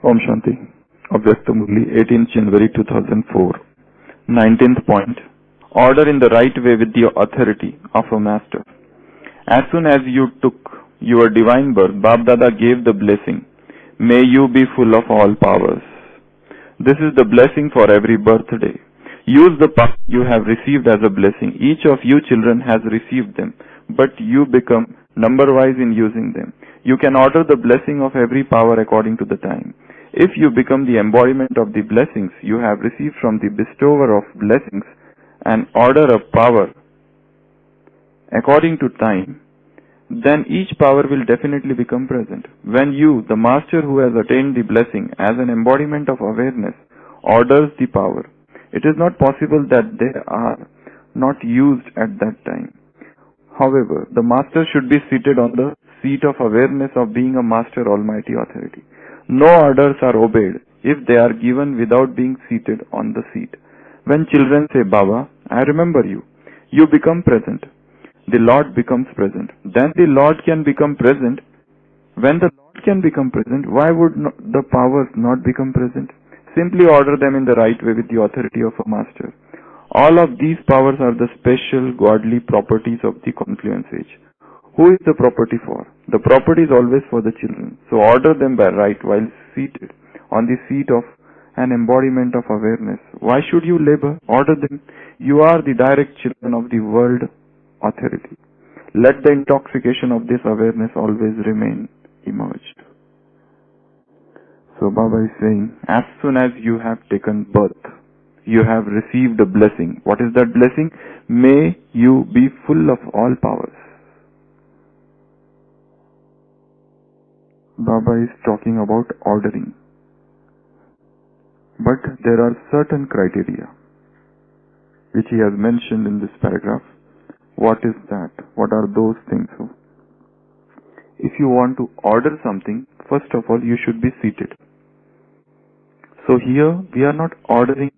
Om Shanti. Avyakta Murli, 18th January 2004. 19th point. Order in the right way with the authority of a master. As soon as you took your divine birth, Bab Dada gave the blessing. May you be full of all powers. This is the blessing for every birthday. Use the power you have received as a blessing. Each of you children has received them, but you become number-wise in using them. You can order the blessing of every power according to the time. If you become the embodiment of the blessings you have received from the bestower of blessings and order a power according to time, then each power will definitely become present. When you, the master who has attained the blessing as an embodiment of awareness, orders the power, it is not possible that they are not used at that time. However, the master should be seated on the seat of awareness of being a master almighty authority. No orders are obeyed if they are given without being seated on the seat. When children say, Baba, I remember you, you become present. The Lord becomes present. Then the Lord can become present. When the Lord can become present, why would the powers not become present? Simply order them in the right way with the authority of a master. All of these powers are the special godly properties of the confluence age. Who is the property for? The property is always for the children. So order them by right while seated on the seat of an embodiment of awareness. Why should you labor? Order them. You are the direct children of the world authority. Let the intoxication of this awareness always remain emerged. So Baba is saying, as soon as you have taken birth, you have received a blessing. What is that blessing? May you be full of all powers. Baba is talking about ordering. But there are certain criteria which he has mentioned in this paragraph. What is that? What are those things? If you want to order something, first of all you should be seated. So here we are not ordering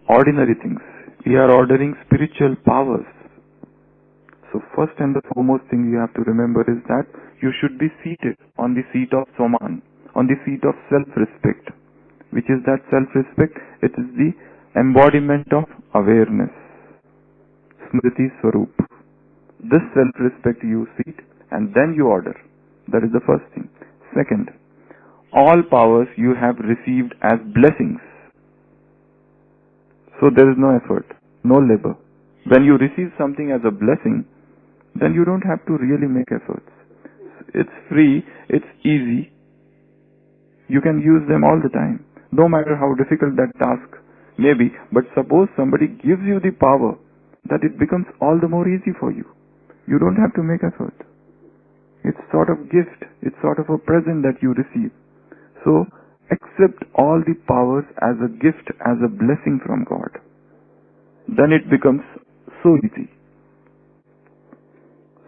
ordinary things. We are ordering spiritual powers. So first and the foremost thing you have to remember is that you should be seated on the seat of Soman, on the seat of self-respect. Which is that self-respect? It is the embodiment of awareness. Smriti Swarup. This self-respect you seat and then you order. That is the first thing. Second, all powers you have received as blessings. So there is no effort, no labor. When you receive something as a blessing, then you don't have to really make efforts. It's free, it's easy. You can use them all the time, no matter how difficult that task may be. But suppose somebody gives you the power, that it becomes all the more easy for you. You don't have to make effort. It's sort of gift, it's sort of a present that you receive. So accept all the powers as a gift, as a blessing from God. Then it becomes so easy.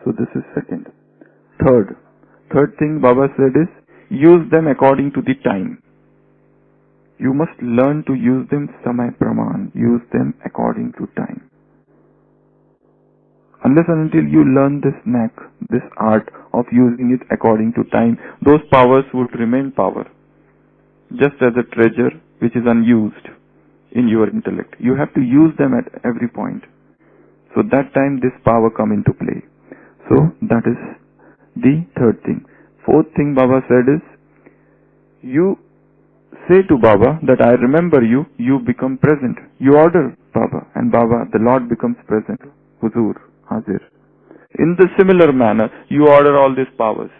So this is second. Third thing Baba said is, use them according to the time. You must learn to use them samay praman, use them according to time. Unless and until you learn this knack, this art of using it according to time, those powers would remain power. Just as a treasure which is unused in your intellect. You have to use them at every point. So that time this power come into play. So that is the third thing. Fourth thing Baba said is, you say to Baba that I remember you, you become present. You order Baba and Baba, the Lord becomes present. Huzur, Hazir. In the similar manner, you order all these powers.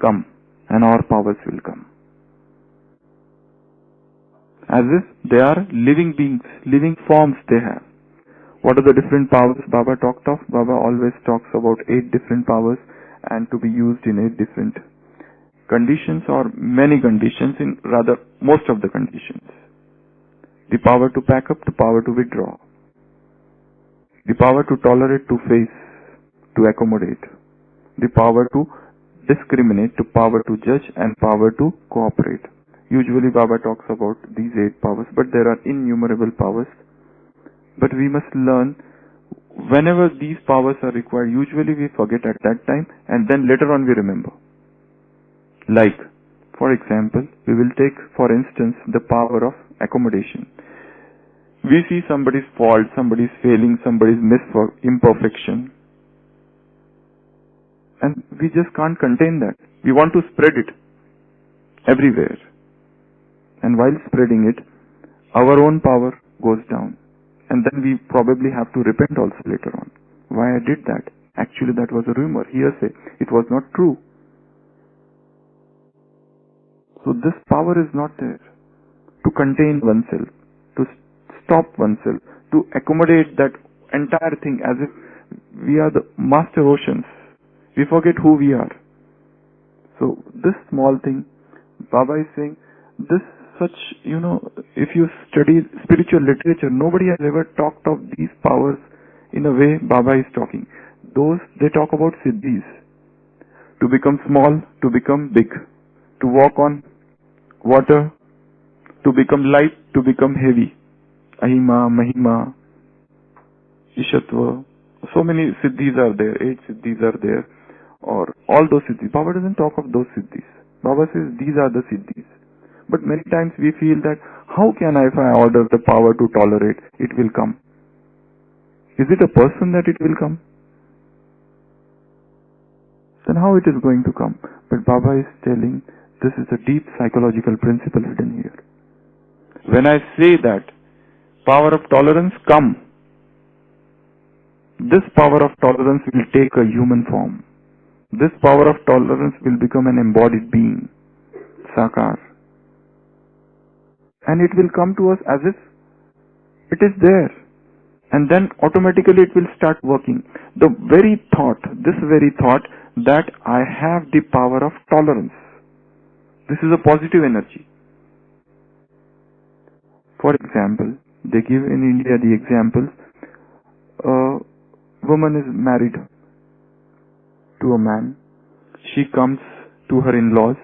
Come and our powers will come. As if they are living beings, living forms they have. What are the different powers Baba talked of? Baba always talks about 8 different powers and to be used in 8 different conditions or many conditions, in rather most of the conditions. The power to pack up, the power to withdraw. The power to tolerate, to face, to accommodate. The power to discriminate, the power to judge and power to cooperate. Usually Baba talks about these 8 powers, but there are innumerable powers. But we must learn whenever these powers are required. Usually we forget at that time and then later on we remember. Like, For example, we will take, for instance, the power of accommodation. We see somebody's fault, somebody's failing, somebody's imperfection, and we just can't contain that. We want to spread it everywhere. And while spreading it, our own power goes down. And then we probably have to repent also later on. Why I did that? Actually, that was a rumor, hearsay. It was not true. So this power is not there to contain oneself, to stop oneself, to accommodate that entire thing as if we are the master oceans. We forget who we are. So this small thing, Baba is saying, this such, if you study spiritual literature, nobody has ever talked of these powers in a way Baba is talking. They talk about siddhis. To become small, to become big. To walk on water, to become light, to become heavy. Ahima, Mahima, Ishatva. So many siddhis are there, 8 siddhis are there, or all those siddhis. Baba doesn't talk of those siddhis. Baba says these are the siddhis. But many times we feel that, how can I, if I order the power to tolerate, it will come? Is it a person that it will come? Then how it is going to come? But Baba is telling, this is a deep psychological principle hidden here. When I say that, power of tolerance come, this power of tolerance will take a human form. This power of tolerance will become an embodied being, Sakar. And it will come to us as if it is there. And then automatically it will start working. This very thought that I have the power of tolerance. This is a positive energy. For example, they give in India the example, a woman is married to a man. She comes to her in-laws.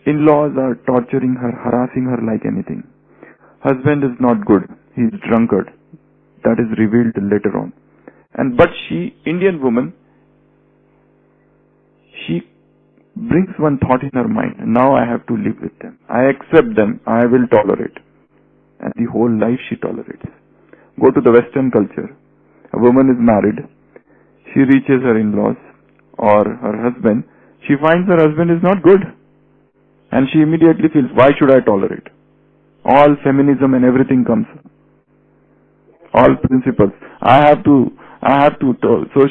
In-laws are torturing her, harassing her like anything. Husband is not good. He is drunkard. That is revealed later on. But she, Indian woman, she brings one thought in her mind. Now I have to live with them. I accept them. I will tolerate. And the whole life she tolerates. Go to the Western culture. A woman is married. She reaches her in-laws or her husband. She finds her husband is not good. And she immediately feels, why should I tolerate? All feminism and everything comes. All principles. I have to tolerate. So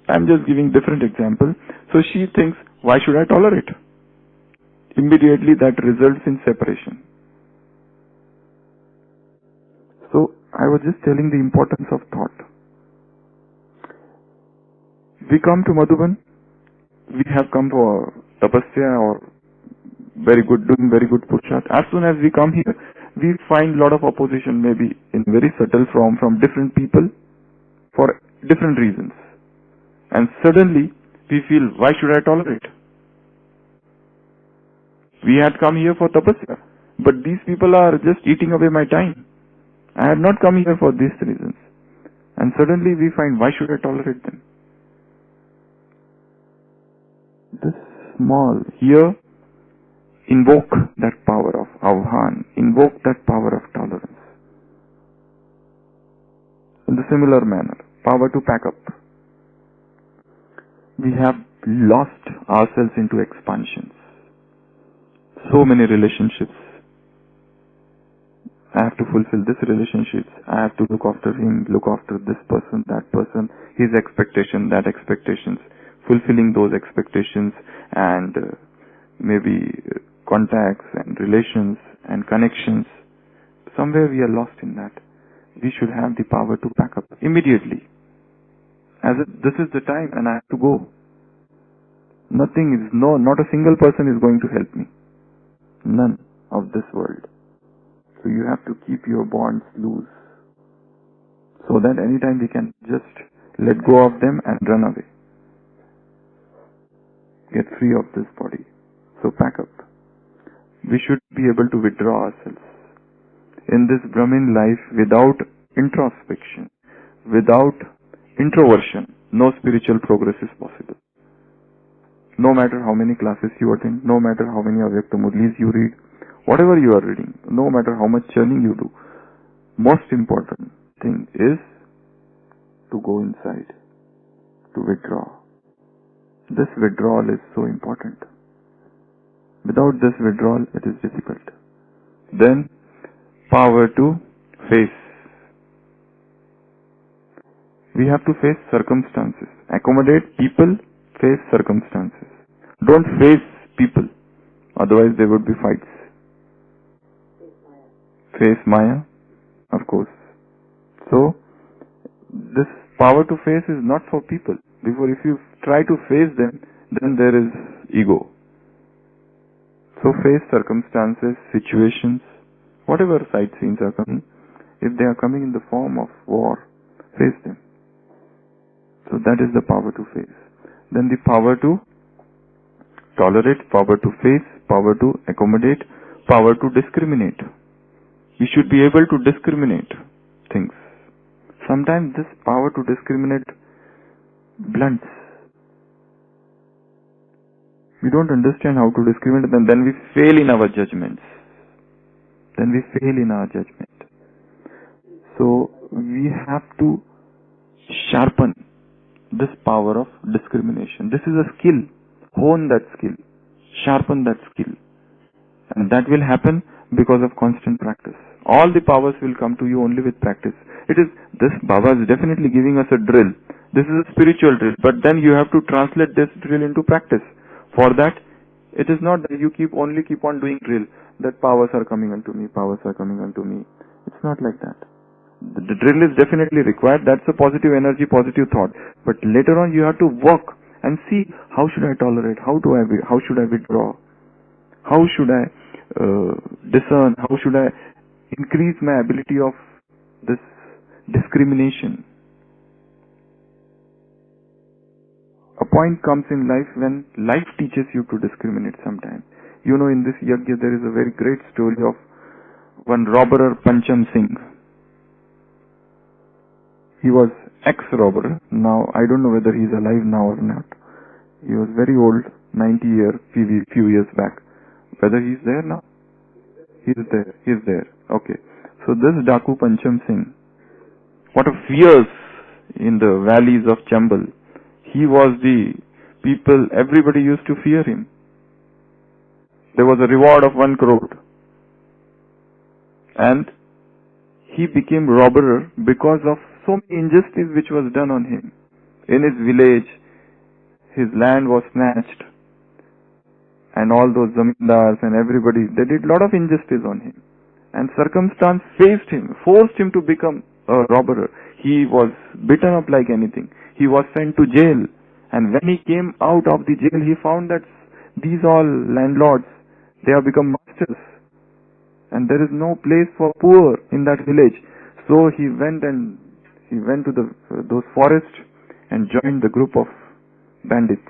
I'm just giving different example. So she thinks, why should I tolerate? Immediately that results in separation. So I was just telling the importance of thought. We come to Madhuban. We have come for tapasya or doing very good purusharth. As soon as we come here, we find lot of opposition, maybe in very subtle form from different people for different reasons. And suddenly we feel, why should I tolerate? We had come here for tapasya, but these people are just eating away my time. I had not come here for these reasons. And suddenly we find, why should I tolerate them? This small, here, invoke that power of avhan, invoke that power of tolerance. In the similar manner, power to pack up. We have lost ourselves into expansions. So many relationships. I have to fulfill this relationships. I have to look after him, look after this person, that person, his expectation, that expectations, fulfilling those expectations and maybe contacts and relations and connections. Somewhere we are lost in that. We should have the power to pack up immediately. As if this is the time and I have to go. Not a single person is going to help me. None of this world. So you have to keep your bonds loose. So that anytime we can just let go of them and run away. Get free of this body. So pack up. We should be able to withdraw ourselves. In this Brahmin life, without introspection, without introversion, no spiritual progress is possible. No matter how many classes you attend, no matter how many Avyakta Murlis you read, whatever you are reading, no matter how much churning you do, most important thing is to go inside, to withdraw. This withdrawal is so important. Without this withdrawal, it is difficult. Then, power to face. We have to face circumstances. Accommodate people, face circumstances. Don't face people, otherwise there would be fights. Face Maya, of course. So, this power to face is not for people. If you try to face them, then there is ego. So face circumstances, situations, whatever side scenes are coming. If they are coming in the form of war, face them. So that is the power to face. Then the power to tolerate, power to face, power to accommodate, power to discriminate. We should be able to discriminate things. Sometimes this power to discriminate blunts. We don't understand how to discriminate, and then we fail in our judgments. So we have to sharpen this power of discrimination. This is a skill. Hone that skill. Sharpen that skill. And that will happen because of constant practice. All the powers will come to you only with practice. This Baba is definitely giving us a drill. This is a spiritual drill. But then you have to translate this drill into practice. For that, it is not that you keep on doing drill, that powers are coming unto me. It's not like that. The drill is definitely required. That's a positive energy, positive thought. But later on you have to work and see, how should I tolerate? How should I withdraw? How should I discern? How should I increase my ability of this discrimination? A point comes in life when life teaches you to discriminate sometimes. You know, in this yajna there is a very great story of one robber, Pancham Singh. He was ex-robber. Now, I don't know whether he's alive now or not. He was very old, 90 years, few years back. Whether he's there now? He's there. Okay. So this Daku Pancham Singh, what a fierce in the valleys of Chambal. He was everybody used to fear him. There was a reward of 1 crore. And he became robber because of so many injustice which was done on him. In his village, his land was snatched. And all those zamindars and everybody, they did a lot of injustice on him. And circumstance forced him to become a robber. He was beaten up like anything. He was sent to jail. And when he came out of the jail, he found that these all landlords, they have become masters. And there is no place for poor in that village. So he went to those forests and joined the group of bandits.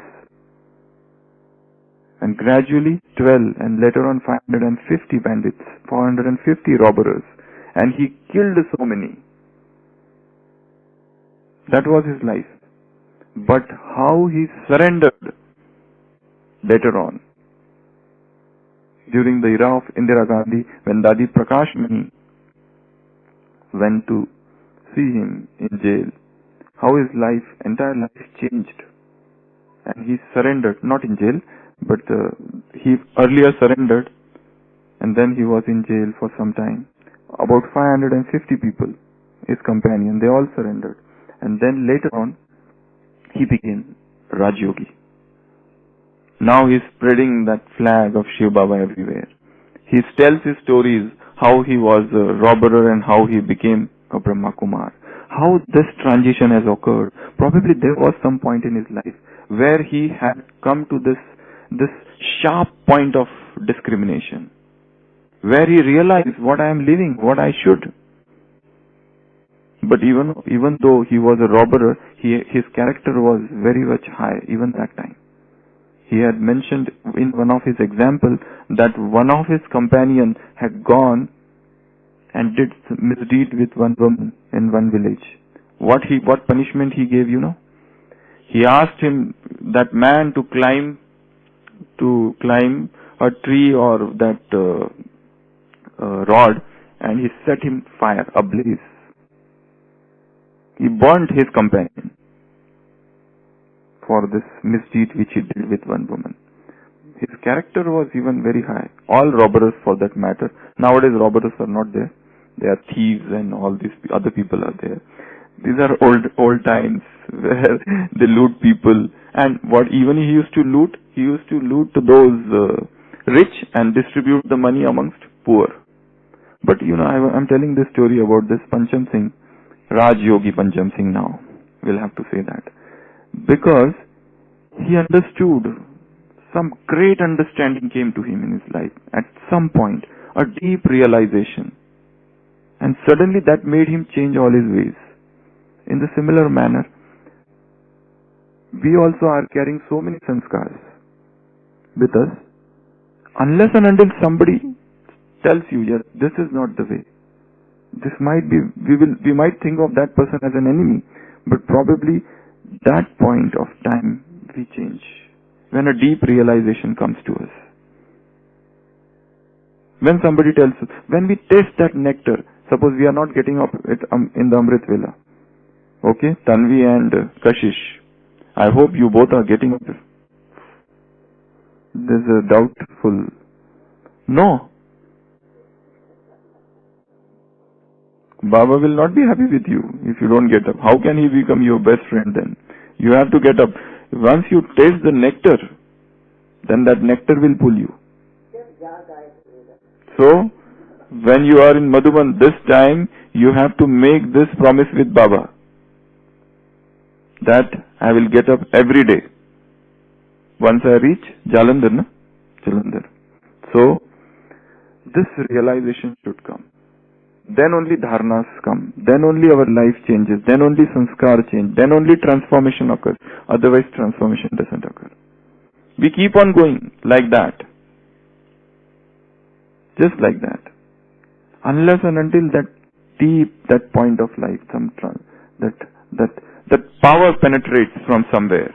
And gradually 12 and later on 550 bandits, 450 robbers. And he killed so many. That was his life. But how he surrendered later on, during the era of Indira Gandhi, when Dadi Prakash Mani went to see him in jail, how his entire life changed. And he surrendered, not in jail, but he earlier surrendered, and then he was in jail for some time. About 550 people, his companion, they all surrendered. And then later on, he became Rajyogi. Now he is spreading that flag of Shiv Baba everywhere. He tells his stories, how he was a robber and how he became a Brahmakumar. How this transition has occurred. Probably there was some point in his life where he had come to this sharp point of discrimination, where he realized what I am living, what I should. But even though he was a robber, his character was very much high, even that time. He had mentioned in one of his examples that one of his companions had gone and did misdeed with one woman in one village. What punishment he gave, you know? He asked that man to climb to climb a tree or that rod, and he set him fire ablaze. He burnt his companion for this misdeed which he did with one woman. His character was even very high. All robbers, for that matter. Nowadays robbers are not there. They are thieves and all these other people are there. These are old times where they loot people. And what even he used to loot those rich and distribute the money amongst poor. But I'm telling this story about this Pancham Singh, Raj Yogi Pancham Singh now. We'll have to say that. Because he understood, some great understanding came to him in his life. At some point, a deep realization. And suddenly that made him change all his ways. In the similar manner, we also are carrying so many sanskars with us. Unless and until somebody tells you, yes, this is not the way. This might be, we might think of that person as an enemy, but probably that point of time we change. When a deep realization comes to us. When somebody tells us, when we taste that nectar, suppose we are not getting up in the Amrit Vela. Okay, Tanvi and Kashish. I hope you both are getting up. There's a doubtful. No. Baba will not be happy with you if you don't get up. How can he become your best friend then? You have to get up. Once you taste the nectar, then that nectar will pull you. So, when you are in Madhuban this time, you have to make this promise with Baba. That I will get up every day. Once I reach Jalandhar, Jalandhar. So, this realization should come. Then only dharnas come. Then only our life changes. Then only sanskar change. Then only transformation occurs. Otherwise transformation doesn't occur. We keep on going like that. Just like that. Unless and until that point of life, that power penetrates from somewhere.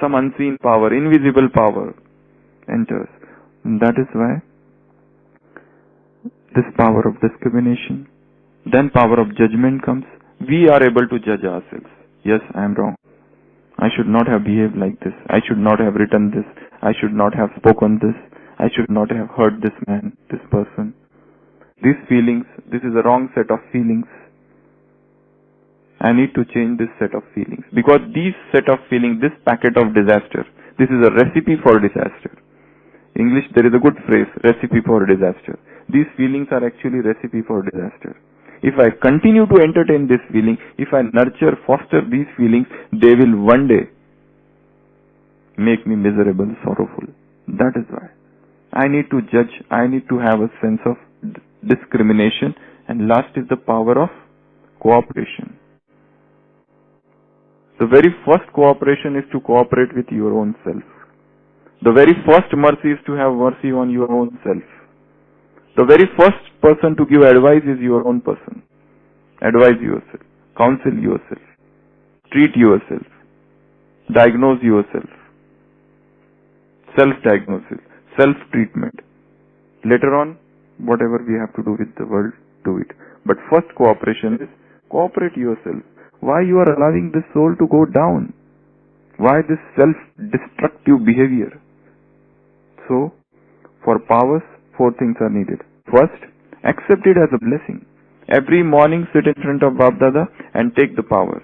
Some unseen power, invisible power enters. And that is why this power of discrimination, then power of judgment comes. We are able to judge ourselves. Yes, I am wrong. I should not have behaved like this. I should not have written this. I should not have spoken this. I should not have hurt this man, this person. These feelings, this is a wrong set of feelings. I need to change this set of feelings. Because these set of feelings, this packet of disaster, this is a recipe for disaster. English, there is a good phrase, recipe for disaster. These feelings are actually recipe for disaster. If I continue to entertain this feeling, if I nurture, foster these feelings, they will one day make me miserable, sorrowful. That is why. I need to judge, I need to have a sense of discrimination, and last is the power of cooperation. The very first cooperation is to cooperate with your own self. The very first mercy is to have mercy on your own self. The very first person to give advice is your own person. Advise yourself. Counsel yourself. Treat yourself. Diagnose yourself. Self-diagnosis. Self-treatment. Later on, whatever we have to do with the world, do it. But first cooperation is cooperate yourself. Why you are allowing this soul to go down? Why this self-destructive behavior? So, for powers, 4 things are needed. First, accept it as a blessing. Every morning sit in front of Bab Dada and take the power.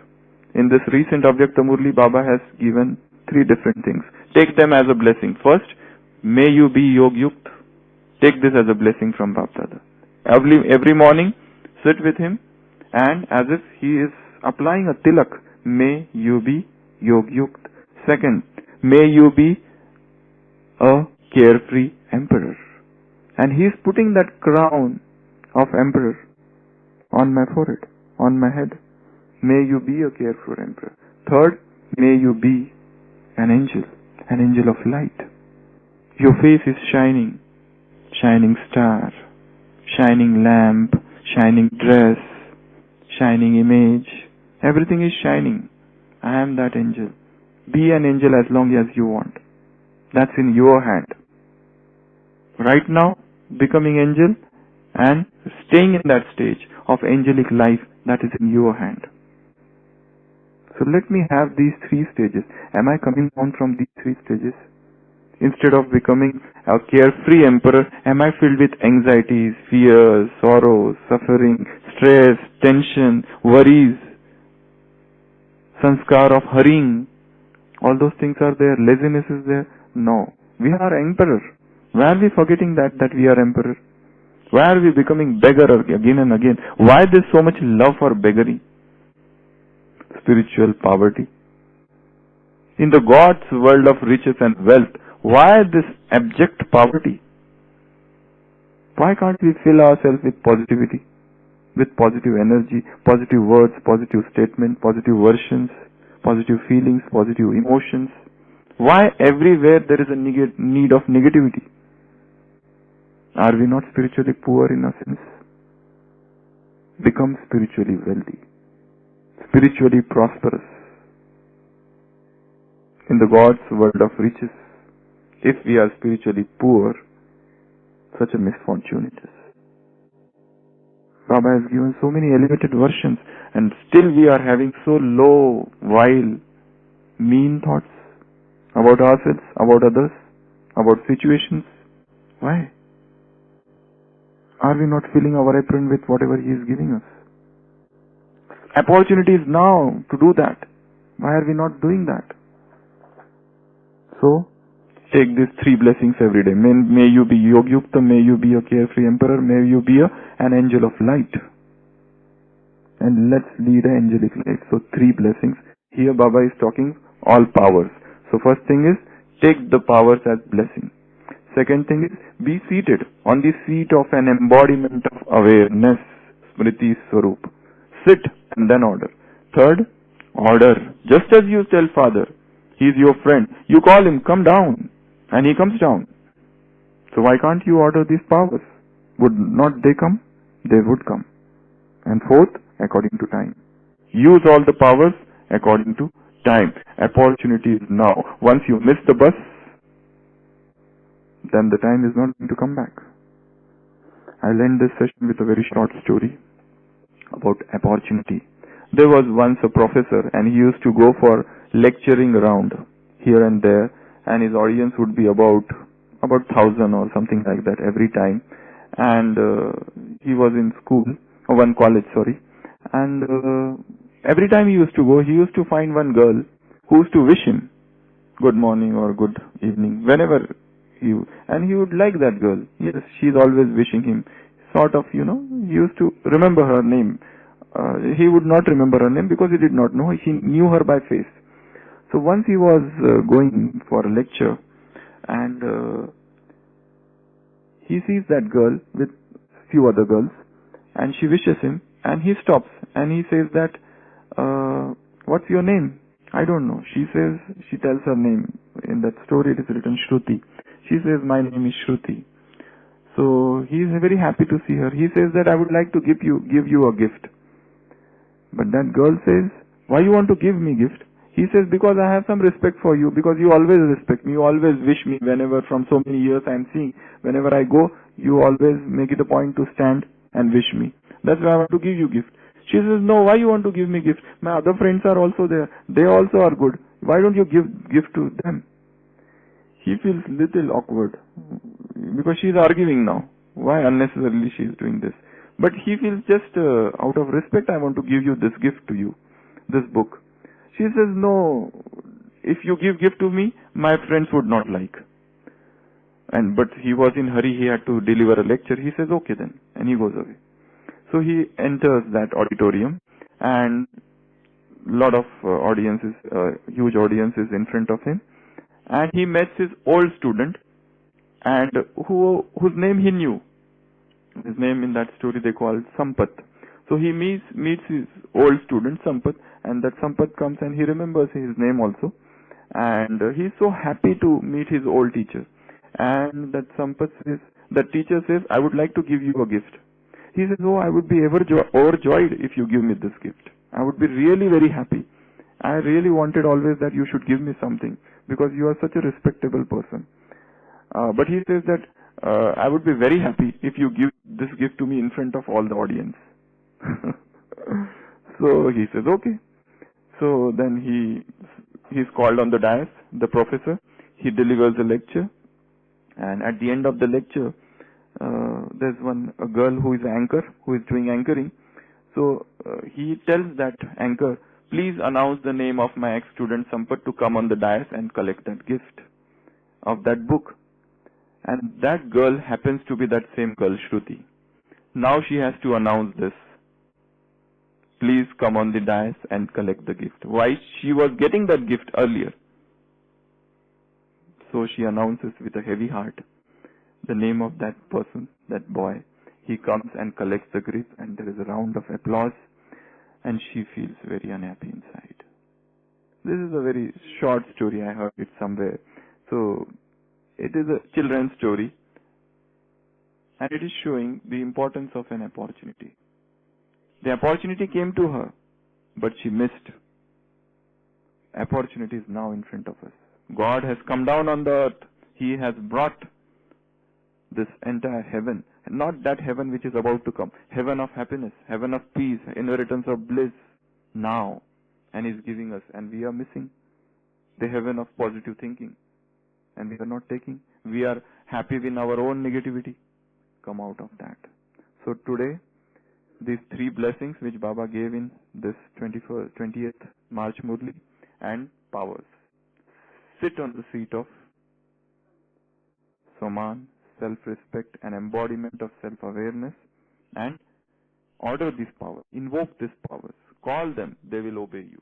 In this recent Avyakta Murli, Baba has given 3 different things. Take them as a blessing. First, may you be Yog Yukt. Take this as a blessing from Bab Dada. Every morning, sit with him and as if he is applying a tilak, may you be Yog Yukt. Second, may you be a carefree emperor. And he is putting that crown of emperor on my forehead, on my head. May you be a carefree emperor. Third, may you be an angel of light. Your face is shining, shining star, shining lamp, shining dress, shining image. Everything is shining. I am that angel. Be an angel as long as you want. That's in your hand. Right now, becoming angel and staying in that stage of angelic life, that is in your hand. So let me have these three stages. Am I coming down from these three stages? Instead of becoming a carefree emperor, am I filled with anxieties, fears, sorrows, suffering, stress, tension, worries, sanskar of hurrying? All those things are there. Laziness is there. No. We are emperor. Why are we forgetting that we are emperor? Why are we becoming beggar again and again? Why there's so much love for beggary? Spiritual poverty. In the God's world of riches and wealth, why this abject poverty? Why can't we fill ourselves with positivity, with positive energy, positive words, positive statement, positive versions, positive feelings, positive emotions? Why everywhere there is a need of negativity? Are we not spiritually poor in a sense? Become spiritually wealthy, spiritually prosperous. In the God's world of riches, if we are spiritually poor, such a misfortune it is. Baba has given so many elevated versions, and still we are having so low, vile, mean thoughts about ourselves, about others, about situations. Why? Are we not filling our apron with whatever He is giving us? Opportunity is now to do that. Why are we not doing that? So, take these three blessings every day. May you be Yogyukta, may you be a carefree emperor, may you be an angel of light. And let's lead an angelic life. So, three blessings. Here Baba is talking all powers. So, first thing is, take the powers as blessing. Second thing is, be seated on the seat of an embodiment of awareness, Smriti Swarup. Sit and then order. Third, order. Just as you tell Father, He is your friend. You call Him, come down. And He comes down. So why can't you order these powers? Would not they come? They would come. And fourth, according to time. Use all the powers according to time. Opportunity is now. Once you miss the bus, then the time is not going to come back. I'll end this session with a very short story about opportunity. There was once a professor, and he used to go for lecturing around here and there, and his audience would be about 1,000 or something like that every time. And he was in school, or one college, sorry. And every time he used to go, he used to find one girl who used to wish him good morning or good evening, whenever and he would like that girl. Yes, she's always wishing him. Sort of, he used to remember her name. He would not remember her name because he did not know. He knew her by face. So once he was going for a lecture, and he sees that girl with few other girls, and she wishes him, and he stops, and he says that, what's your name? I don't know. She tells her name. In that story it is written Shruti. She says, my name is Shruti. So he is very happy to see her. He says that I would like to give you a gift. But that girl says, why you want to give me gift? He says, because I have some respect for you, because you always respect me, you always wish me whenever, from so many years I am seeing, whenever I go, you always make it a point to stand and wish me. That's why I want to give you gift. She says, no, why you want to give me gift? My other friends are also there. They also are good. Why don't you give gift to them? He feels little awkward because she is arguing now. Why unnecessarily she is doing this? But he feels just out of respect, I want to give you this gift to you, this book. She says, no, if you give gift to me, my friends would not like. But he was in hurry, he had to deliver a lecture. He says, okay then, and he goes away. So he enters that auditorium, and lot of audiences, huge audiences in front of him. And he meets his old student, and whose name he knew. His name in that story they called Sampath. So he meets his old student Sampath, and that Sampath comes and he remembers his name also. And he's so happy to meet his old teacher. And that teacher says, I would like to give you a gift. He says, oh, I would be overjoyed if you give me this gift. I would be really very happy. I really wanted always that you should give me something. because you are such a respectable person. But he says that I would be very happy if you give this gift to me in front of all the audience. So he says, okay. So then he's called on the dais, the professor. He delivers a lecture, and at the end of the lecture, there's a girl who is doing anchoring. So he tells that anchor, please announce the name of my ex-student Sampat to come on the dais and collect that gift of that book. And that girl happens to be that same girl, Shruti. Now she has to announce this. Please come on the dais and collect the gift. Why? She was getting that gift earlier. So she announces with a heavy heart the name of that person, that boy. He comes and collects the gift, and there is a round of applause, and she feels very unhappy inside. This is a very short story. I heard it somewhere. So it is a children's story, and it is showing the importance of an opportunity. The opportunity came to her, but she missed. Opportunity is now in front of us. God has come down on the earth. He has brought this entire heaven, not that heaven which is about to come, heaven of happiness, heaven of peace, inheritance of bliss now, and is giving us, and we are missing the heaven of positive thinking, and we are not taking. We are happy with our own negativity. Come out of that. So today, these three blessings which Baba gave in this 20th March Murli, and powers. Sit on the seat of Saman, self-respect and embodiment of self-awareness, and order these powers, invoke these powers, call them, they will obey you.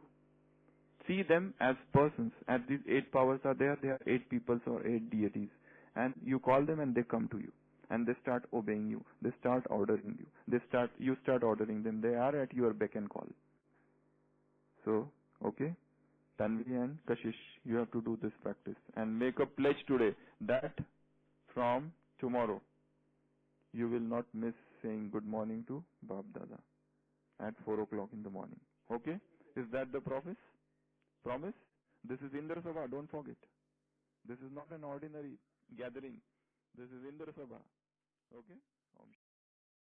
See them as persons. As these 8 powers are there, they are 8 peoples or 8 deities, and you call them and they come to you, and they start obeying you, they start ordering you, you start ordering them, they are at your beck and call. So, okay, Tanvi and Kashish, you have to do this practice and make a pledge today that from tomorrow you will not miss saying good morning to Bab Dada at 4 o'clock in the morning. Okay? Is that the promise? Promise? This is Indra Sabha, don't forget. This is not an ordinary gathering. This is Indra Sabha. Okay?